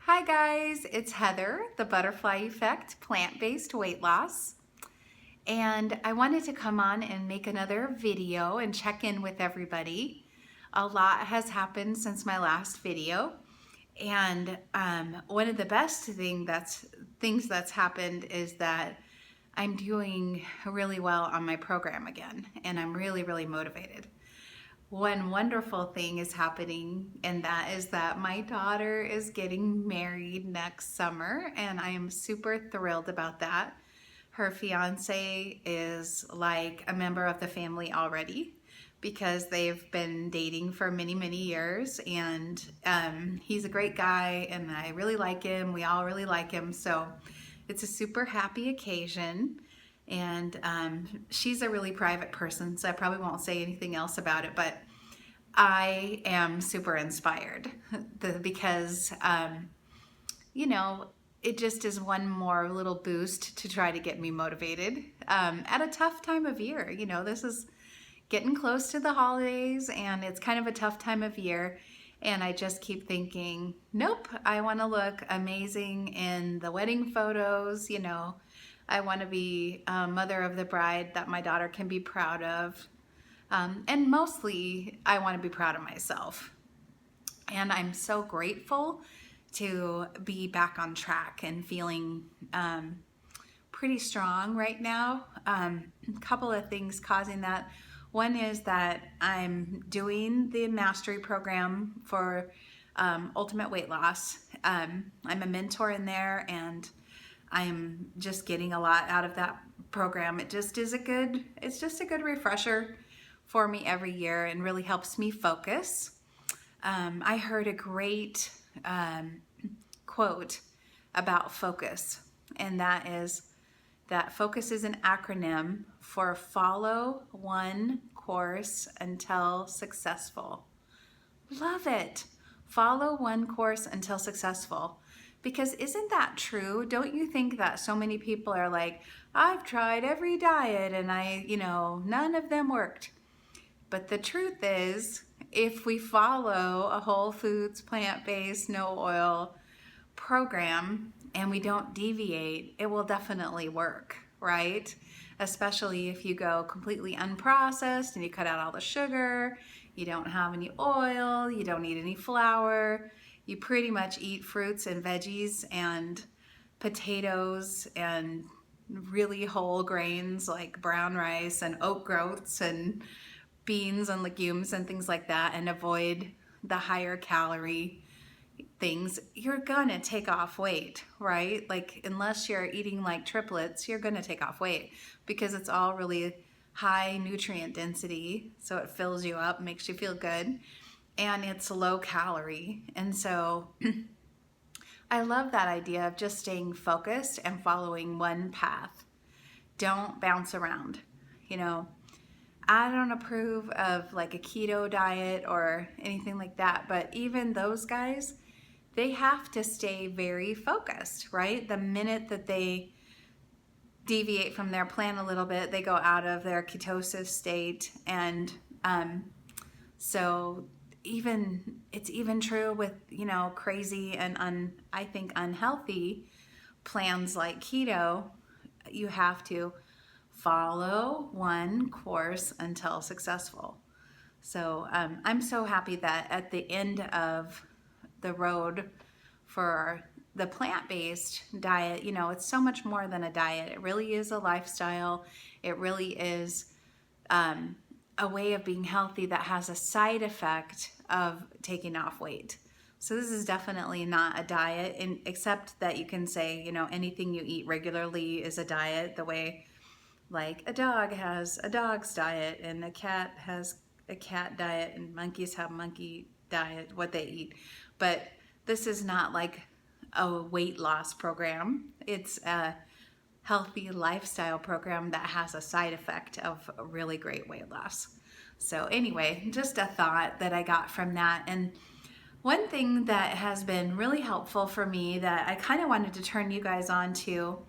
Hi guys, it's Heather, the Butterfly Effect plant-based weight loss. And I wanted to come on and make another video and check in with everybody. A lot has happened since my last video. And one of the best things that's happened is that I'm doing really well on my program again. And I'm really, really motivated. One wonderful thing is happening, and that is that my daughter is getting married next summer, and I am super thrilled about that. Her fiance is like a member of the family already because they've been dating for many, many years, and he's a great guy, and I really like him. We all really like him, so it's a super happy occasion. And she's a really private person, so I probably won't say anything else about it, but I am super inspired because, it just is one more little boost to try to get me motivated at a tough time of year. This is getting close to the holidays, and it's kind of a tough time of year. And I just keep thinking, nope, I want to look amazing in the wedding photos. I want to be a mother of the bride that my daughter can be proud of. And mostly, I want to be proud of myself. And I'm so grateful to be back on track and feeling pretty strong right now. A couple of things causing that. One is that I'm doing the mastery program for ultimate weight loss. I'm a mentor in there, and I'm just getting a lot out of that program. It's just a good refresher for me every year and really helps me focus. I heard a great quote about focus, and that is that focus is an acronym for follow one course until successful. Love it. Follow one course until successful. Because isn't that true? Don't you think that so many people are like, I've tried every diet and none of them worked. But the truth is, if we follow a whole foods, plant-based, no oil program and we don't deviate, it will definitely work, right? Especially if you go completely unprocessed and you cut out all the sugar, you don't have any oil, you don't eat any flour, you pretty much eat fruits and veggies and potatoes and really whole grains like brown rice and oat groats and beans and legumes and things like that, and avoid the higher calorie things, you're gonna take off weight, right? Like, unless you're eating like triplets, you're gonna take off weight because it's all really high nutrient density, so it fills you up, makes you feel good, and it's low calorie. And so I love that idea of just staying focused and following one path. Don't bounce around. I don't approve of like a keto diet or anything like that, but even those guys, they have to stay very focused, right? The minute that they deviate from their plan a little bit, they go out of their ketosis state. And so it's even true with, crazy and I think unhealthy plans like keto. You have to follow one course until successful. So I'm so happy that at the end of the road for the plant-based diet, it's so much more than a diet. It really is a lifestyle. It really is a way of being healthy that has a side effect of taking off weight. So this is definitely not a diet, except that you can say, anything you eat regularly is a diet, the way like a dog has a dog's diet, and a cat has a cat diet, and monkeys have monkey diet, what they eat. But this is not like a weight loss program. It's a healthy lifestyle program that has a side effect of a really great weight loss. So anyway, just a thought that I got from that. And one thing that has been really helpful for me that I kind of wanted to turn you guys on to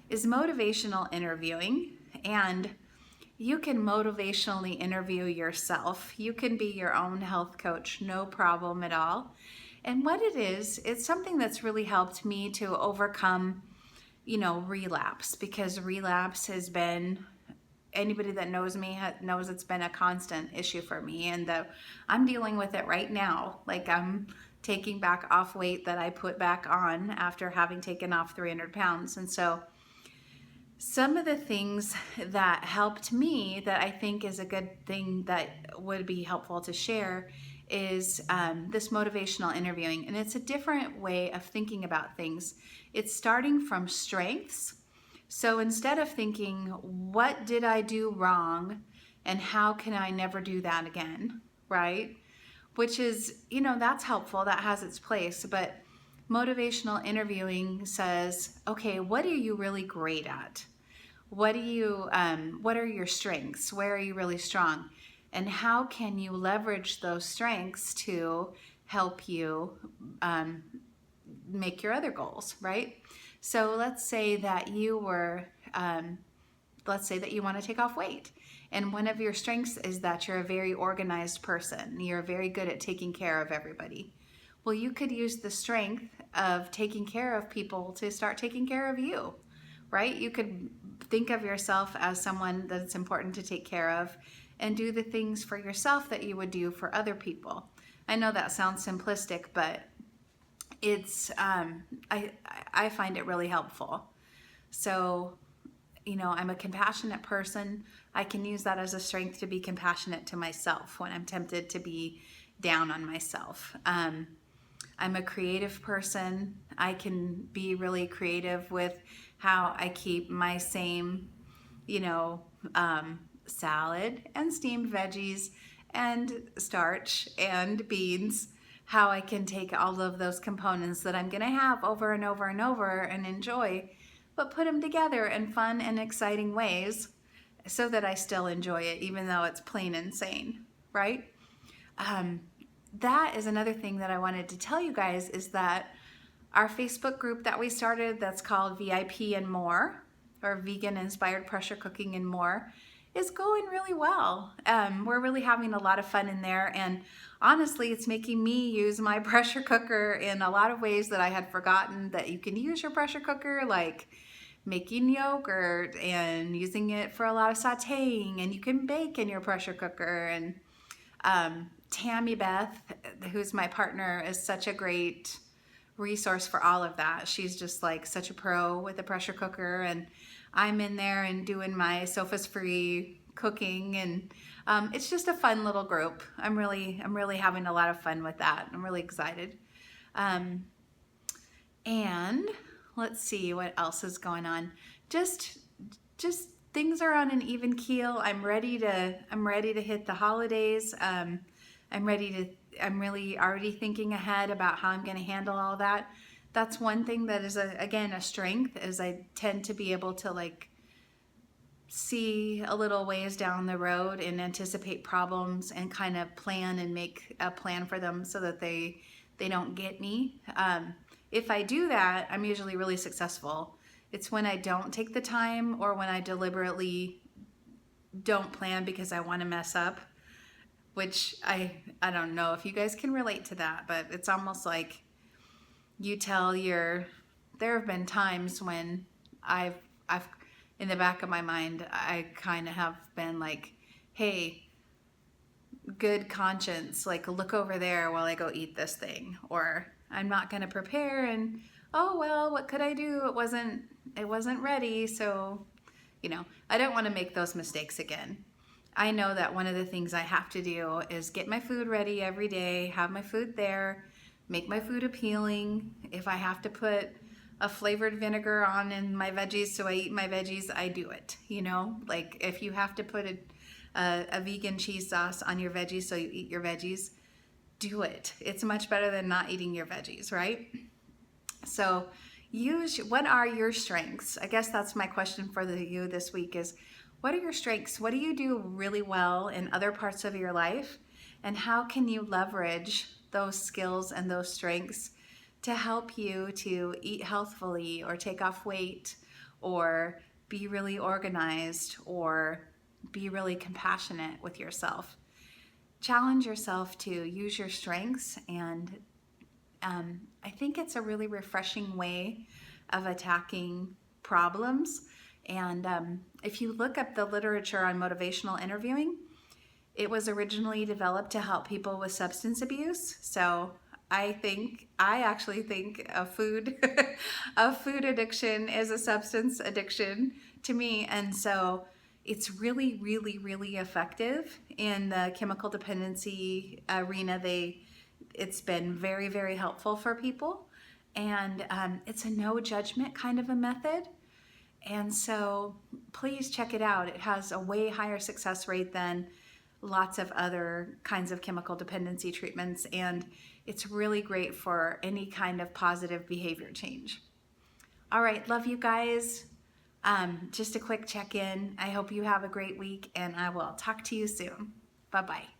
is motivational interviewing. And you can motivationally interview yourself. You can be your own health coach, no problem at all. And what it is, it's something that's really helped me to overcome, relapse, because relapse has been, anybody that knows me knows it's been a constant issue for me, and that I'm dealing with it right now. Like, I'm taking back off weight that I put back on after having taken off 300 pounds. And so some of the things that helped me that I think is a good thing that would be helpful to share is this motivational interviewing. And it's a different way of thinking about things. It's starting from strengths. So instead of thinking, what did I do wrong and how can I never do that again, right? Which is, that's helpful. That has its place. But motivational interviewing says, okay, what are you really great at? What are your strengths? Where are you really strong? And how can you leverage those strengths to help you make your other goals, right? So let's say that you want to take off weight. And one of your strengths is that you're a very organized person. You're very good at taking care of everybody. Well, you could use the strength of taking care of people to start taking care of you, right? You could think of yourself as someone that's important to take care of and do the things for yourself that you would do for other people. I know that sounds simplistic, but it's I find it really helpful. So, I'm a compassionate person. I can use that as a strength to be compassionate to myself when I'm tempted to be down on myself. I'm a creative person. I can be really creative with how I keep my same, salad and steamed veggies and starch and beans, how I can take all of those components that I'm going to have over and over and over and enjoy, but put them together in fun and exciting ways so that I still enjoy it, even though it's plain insane, right? That is another thing that I wanted to tell you guys, is that our Facebook group that we started, that's called VIP and More, or Vegan Inspired Pressure Cooking and More, is going really well. We're really having a lot of fun in there, and honestly, it's making me use my pressure cooker in a lot of ways that I had forgotten that you can use your pressure cooker, like making yogurt and using it for a lot of sauteing, and you can bake in your pressure cooker. And Tammy Beth, who's my partner, is such a great resource for all of that. She's just like such a pro with the pressure cooker, and I'm in there and doing my Sofas Free cooking, and it's just a fun little group. I'm really having a lot of fun with that. I'm really excited. And let's see what else is going on. Just things are on an even keel. I'm ready to hit the holidays. I'm really already thinking ahead about how I'm going to handle all that. That's one thing that is a strength, is I tend to be able to see a little ways down the road and anticipate problems and kind of plan and make a plan for them so that they don't get me. If I do that, I'm usually really successful. It's when I don't take the time, or when I deliberately don't plan because I want to mess up, which I don't know if you guys can relate to that, but it's almost like there have been times when I've in the back of my mind, I kind of have been like, hey, good conscience, look over there while I go eat this thing, or I'm not going to prepare, and oh well, what could I do? It wasn't ready. So, I don't want to make those mistakes again. I know that one of the things I have to do is get my food ready every day, have my food there, make my food appealing. If I have to put a flavored vinegar on in my veggies so I eat my veggies, I do it. If you have to put a vegan cheese sauce on your veggies so you eat your veggies, do it. It's much better than not eating your veggies, right? So what are your strengths? I guess that's my question for you this week is, what are your strengths? What do you do really well in other parts of your life? And how can you leverage those skills and those strengths to help you to eat healthfully, or take off weight, or be really organized, or be really compassionate with yourself? Challenge yourself to use your strengths and I think it's a really refreshing way of attacking problems. And if you look up the literature on motivational interviewing, it was originally developed to help people with substance abuse. So I actually think a food a food addiction is a substance addiction to me. And so it's really, really, really effective in the chemical dependency arena. It's been very, very helpful for people. And it's a no judgment kind of a method. And so please check it out. It has a way higher success rate than lots of other kinds of chemical dependency treatments. And it's really great for any kind of positive behavior change. All right, love you guys. Just a quick check in. I hope you have a great week, and I will talk to you soon. Bye bye.